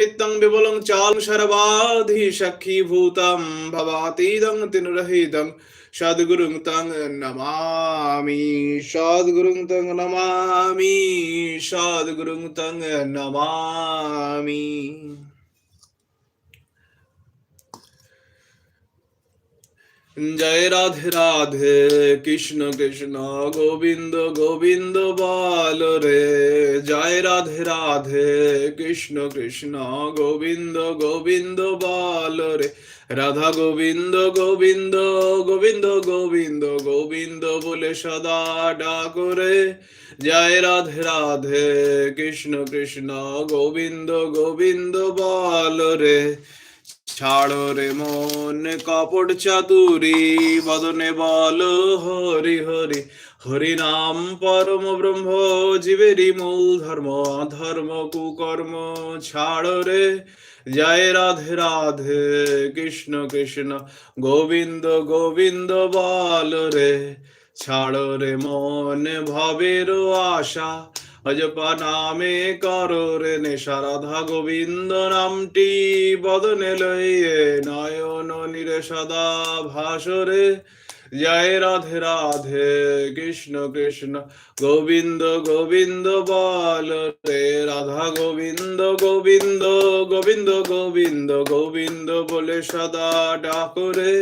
नित्यं विपुलं चालं सर्वाधि सखीभूतं भवातीदं तिनुरहितं सद्गुरुं तं नमामि सद्गुरुं तं नमामि सद्गुरुं तं नमामि। जय राधे राधे कृष्ण कृष्ण गोविंद गोविंद बाल रे। जय राधे राधे कृष्ण कृष्ण गोविंद गोविंद बाल रे। राधा गोविंद गोविंद गोविंद गोविंद गोविंद बोले सदा डाको रे। जय राधे राधे कृष्ण कृष्ण गोविंद गोविंद बाल रे। ছাড়ো রে মন কপট চাতুরি বদনে বল হরি হরি। হরি নাম পরম ব্রহ্ম জীবেরই মূল ধর্ম। ধর্ম কুকর্ম ছাড়ো রে। জয় রাধে রাধে কৃষ্ণ কৃষ্ণ গোবিন্দ গোবিন্দ বল রে। ছাড়ো রে মন ভবের আশা অজপা নামে করো রে নেশা। রাধা গোবিন্দ নামটি বদনে লইয়ে নয়ন নিরে সদা ভাসরে। জয় রাধে রাধে কৃষ্ণ কৃষ্ণ গোবিন্দ গোবিন্দ বল রে। রাধা গোবিন্দ গোবিন্দ গোবিন্দ গোবিন্দ গোবিন্দ বলে সদা ডাকরে।